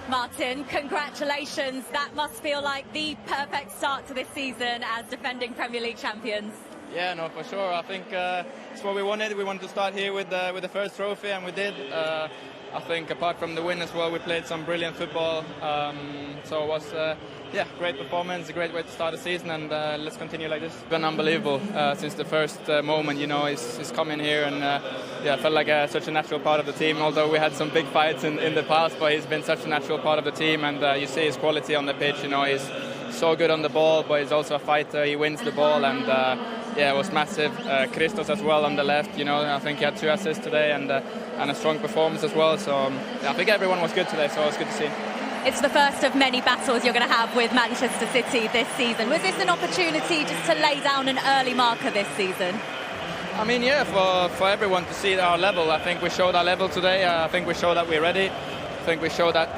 Martin, congratulations. That must feel like the perfect start to this season as defending Premier League champions. Yeah, no, for sure. I think it's what we wanted. We wanted to start here with the first trophy, and we did. I think apart from the win as well, we played some brilliant football. So it was, great performance, a great way to start the season, and let's continue like this. It's been unbelievable since the first moment. He's coming here, and I felt like such a natural part of the team. Although we had some big fights in the past, but he's been such a natural part of the team, and you see his quality on the pitch. He's so good on the ball, but he's also a fighter. He wins the ball, and it was massive. Christos as well on the left. I think he had 2 assists today, and a strong performance as well. So I think everyone was good today, so it was good to see. It's the first of many battles you're going to have with Manchester City this season. Was this an opportunity just to lay down an early marker this season? I mean, for everyone to see our level. I think we showed our level today. I think we showed that we're ready. I think we showed that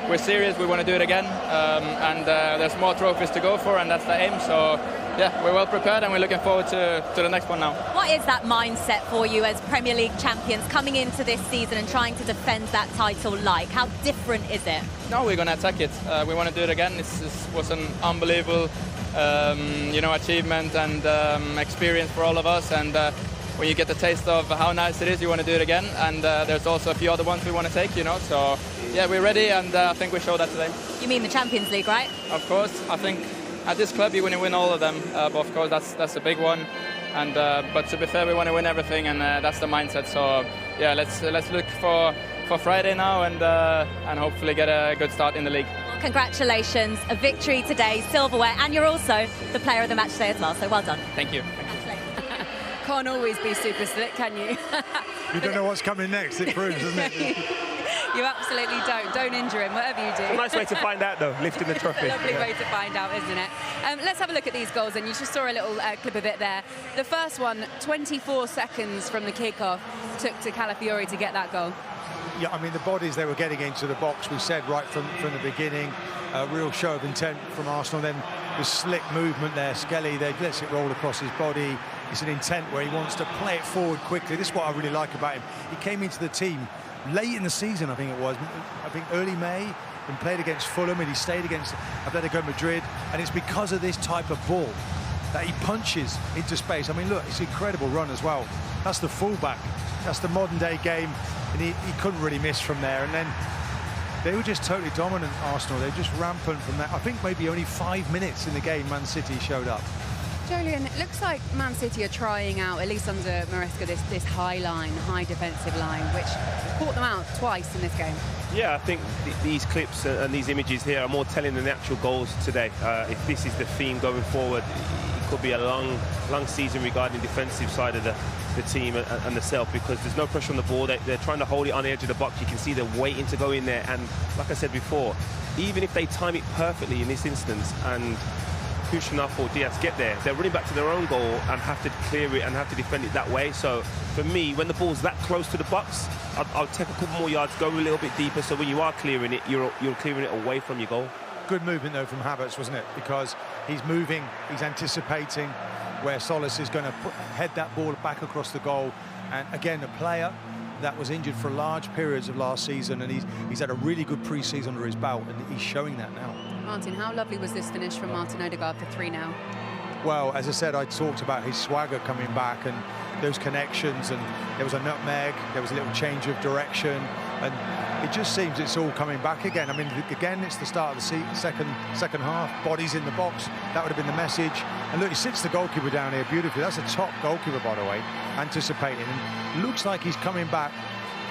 we're serious. We want to do it again. And there's more trophies to go for, and that's the aim. So, we're well prepared, and we're looking forward to the next one now. What is that mindset for you as Premier League champions coming into this season and trying to defend that title like? How different is it? No, we're going to attack it. We want to do it again. This was an unbelievable achievement and experience for all of us. And when you get the taste of how nice it is, you want to do it again. And there's also a few other ones we want to take, So, we're ready, and I think we showed that today. You mean the Champions League, right? Of course. I think at this club you want to win all of them, but of course that's a big one. And but to be fair, we want to win everything, and that's the mindset. So let's look for Friday now, and hopefully get a good start in the league. Well, congratulations, a victory today, silverware, and you're also the player of the match today as well. So well done. Thank you. Can't always be super slick, can you? You don't know what's coming next. It proves, doesn't it? You absolutely don't. Don't injure him, whatever you do. It's a nice way to find out, though, lifting the trophy. It's a lovely way to find out, isn't it? Let's have a look at these goals, and you just saw a little clip of it there. The first one, 24 seconds from the kickoff, took to Calafiori to get that goal. Yeah, I mean, the bodies they were getting into the box, we said right from the beginning, a real show of intent from Arsenal. Then the slick movement there, Skelly, they lets it roll across his body. It's an intent where he wants to play it forward quickly. This is what I really like about him. He came into the team late in the season, I think it was. I think early May, and played against Fulham, and he stayed against Atletico Madrid. And it's because of this type of ball that he punches into space. I mean, look, it's an incredible run as well. That's the fullback. That's the modern-day game. And he couldn't really miss from there. And then they were just totally dominant, Arsenal. They were just rampant from that. I think maybe only 5 minutes in the game Man City showed up. Jolyon, it looks like Man City are trying out, at least under Maresca, this high defensive line, which caught them out twice in this game. Yeah, I think these clips and these images here are more telling than the actual goals today. If this is the theme going forward, it could be a long season regarding the defensive side of the team and the self, because there's no pressure on the ball. They're trying to hold it on the edge of the box. You can see they're waiting to go in there, and like I said before, even if they time it perfectly in this instance and Kushnov or Dias get there, they're running back to their own goal and have to clear it and have to defend it that way. So for me, when the ball's that close to the box, I'll take a couple more yards, go a little bit deeper, so when you are clearing it, you're clearing it away from your goal. Good movement though from Havertz, wasn't it? Because he's moving, he's anticipating where Solis is going to head that ball back across the goal. And again, a player that was injured for large periods of last season, and he's had a really good pre-season under his belt, and he's showing that now. Martin, how lovely was this finish from Martin Odegaard for 3 now? Well, as I said, I talked about his swagger coming back and those connections, and there was a nutmeg, there was a little change of direction, and it just seems it's all coming back again. I mean, again, it's the start of the second half, bodies in the box, that would have been the message. And look, he sits the goalkeeper down here beautifully. That's a top goalkeeper, by the way, anticipating, and looks like he's coming back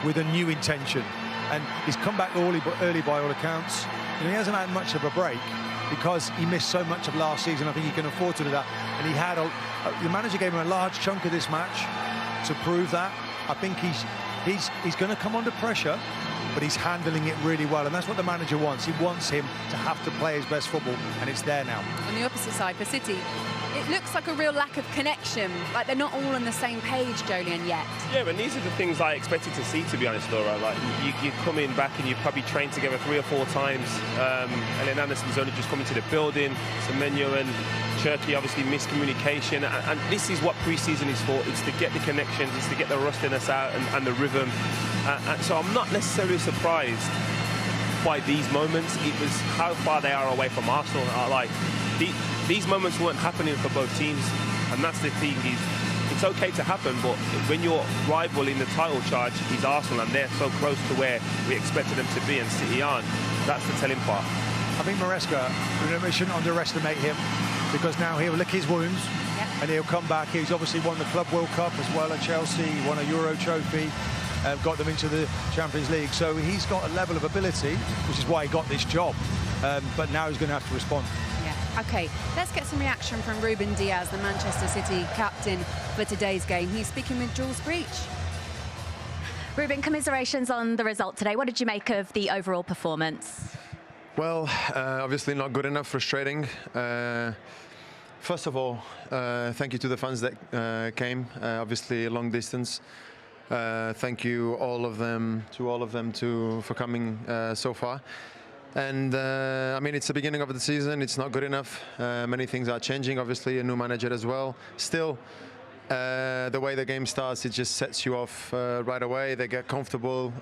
with a new intention. And he's come back early by all accounts. And he hasn't had much of a break because he missed so much of last season. I think he can afford to do that. And he had the manager gave him a large chunk of this match to prove that. I think he's going to come under pressure, but he's handling it really well, and that's what the manager wants. He wants him to have to play his best football, and it's there now. On the opposite side, for City, it looks like a real lack of connection, like they're not all on the same page, Jolyon, yet. Yeah, but these are the things I expected to see, to be honest, Laura. Like, you come in back and you probably trained together 3 or 4 times. Ellen Anderson's only just coming to the building. Semenyo and Cherky, obviously, miscommunication. And this is what pre-season is for. It's to get the connections, it's to get the rustiness out and the rhythm. And so I'm not necessarily surprised quite these moments. It was how far they are away from Arsenal. These moments weren't happening for both teams, and that's the thing. It's okay to happen, but when your rival in the title charge is Arsenal and they're so close to where we expected them to be and City aren't, that's the telling part. I think Maresca, we shouldn't underestimate him, because now he'll lick his wounds and he'll come back. He's obviously won the Club World Cup as well at Chelsea, he won a Euro trophy, got them into the Champions League. So he's got a level of ability, which is why he got this job. But now he's going to have to respond. Yeah. OK, let's get some reaction from Ruben Dias, the Manchester City captain for today's game. He's speaking with Jules Breach. Ruben, commiserations on the result today. What did you make of the overall performance? Well, obviously not good enough, frustrating. First of all, thank you to the fans that came, obviously a long distance. Thank you all of them for coming so far. And I mean, it's the beginning of the season, it's not good enough. Many things are changing, obviously a new manager as well. Still, the way the game starts, it just sets you off right away. They get comfortable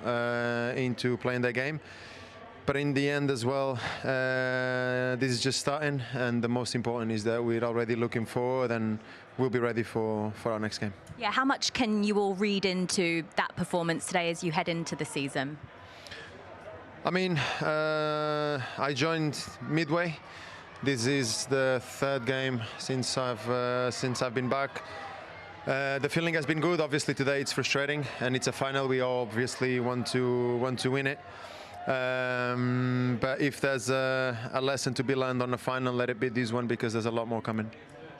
into playing their game. But in the end as well, this is just starting, and the most important is that we're already looking forward and we'll be ready for our next game. Yeah, how much can you all read into that performance today as you head into the season? I mean, I joined midway. This is the third game since I've been back. The feeling has been good. Obviously today it's frustrating, and it's a final. We all obviously want to win it. But if there's a lesson to be learned on the final, let it be this one, because there's a lot more coming.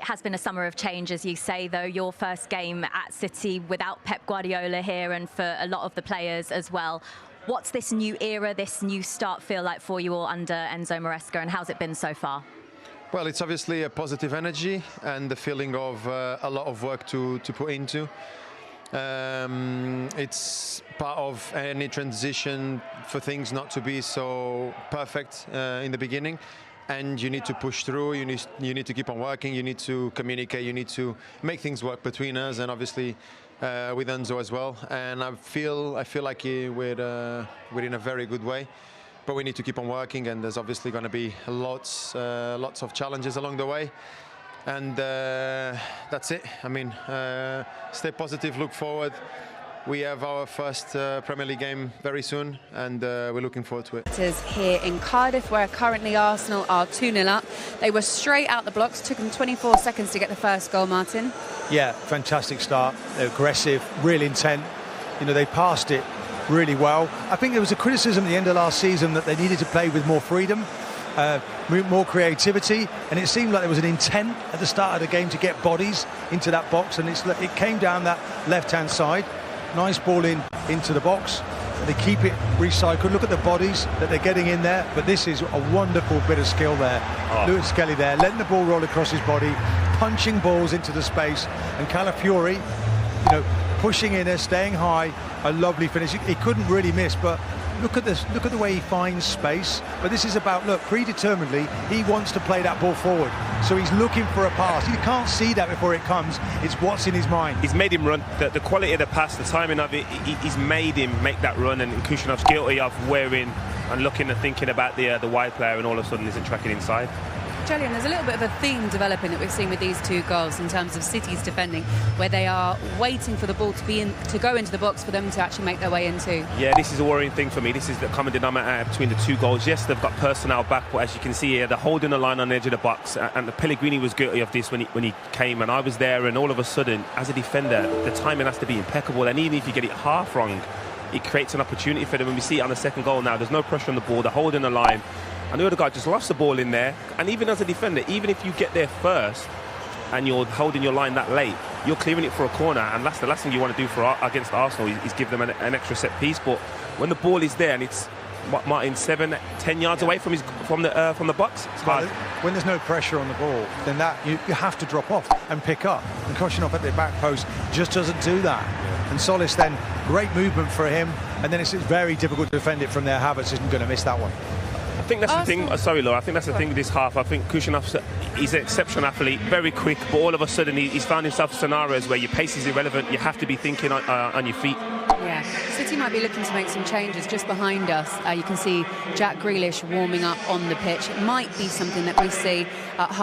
It has been a summer of change, as you say, though. Your first game at City without Pep Guardiola here, and for a lot of the players as well. What's this new era, this new start feel like for you all under Enzo Maresca, and how's it been so far? Well, it's obviously a positive energy and the feeling of a lot of work to put into. It's part of any transition for things not to be so perfect in the beginning, and you need to push through. You need to keep on working. You need to communicate. You need to make things work between us, and obviously with Enzo as well. And I feel like we're in a very good way. But we need to keep on working, and there's obviously going to be lots of challenges along the way. And that's it. I mean, stay positive, look forward. We have our first Premier League game very soon, and we're looking forward to it. It is here in Cardiff, where currently Arsenal are 2-0 up. They were straight out the blocks, took them 24 seconds to get the first goal, Martin. Yeah, fantastic start. They're aggressive, real intent. You know, they passed it really well. I think there was a criticism at the end of last season that they needed to play with more freedom, more creativity, and it seemed like there was an intent at the start of the game to get bodies into that box, and it came down that left-hand side. Nice ball into the box. They keep it recycled. Look at the bodies that they're getting in there. But this is a wonderful bit of skill there. Lewis Skelly there, letting the ball roll across his body, punching balls into the space, and Calafiori, you know, pushing in there, staying high. A lovely finish. He couldn't really miss, but look at this. Look at the way he finds space. But this is about, look, predeterminedly, he wants to play that ball forward. So he's looking for a pass. You can't see that before it comes. It's what's in his mind. He's made him run. The quality of the pass, the timing of it, he's made him make that run. And Kushanov's guilty of wearing and looking and thinking about the wide player, and all of a sudden isn't tracking inside. Julian, there's a little bit of a theme developing that we've seen with these two goals in terms of City's defending, where they are waiting for the ball to go into the box for them to actually make their way into. Yeah, this is a worrying thing for me. This is the common denominator between the two goals. Yes, they've got personnel back, but as you can see here, they're holding the line on the edge of the box, and the Pellegrini was guilty of this when he came, and I was there, and all of a sudden, as a defender, the timing has to be impeccable, and even if you get it half wrong, it creates an opportunity for them. And we see it on the second goal now. There's no pressure on the ball. They're holding the line. And Odegaard just lost the ball in there. And even as a defender, even if you get there first and you're holding your line that late, you're clearing it for a corner. And that's the last thing you want to do against Arsenal is give them an extra set piece. But when the ball is there and it's Martin 7-10 yards away from the box, it's hard. When there's no pressure on the ball, then you have to drop off and pick up. And Kushanov at the back post just doesn't do that. And Solis then, great movement for him. And then it's very difficult to defend it from there. Havertz isn't going to miss that one. I think that's the thing. Sorry, Laura. I think that's the thing this half. I think Kushanov's he's an exceptional athlete, very quick, but all of a sudden he's found himself in scenarios where your pace is irrelevant. You have to be thinking on your feet. Yeah. City City might be looking to make some changes. Just behind us, you can see Jack Grealish warming up on the pitch. It might be something that we see at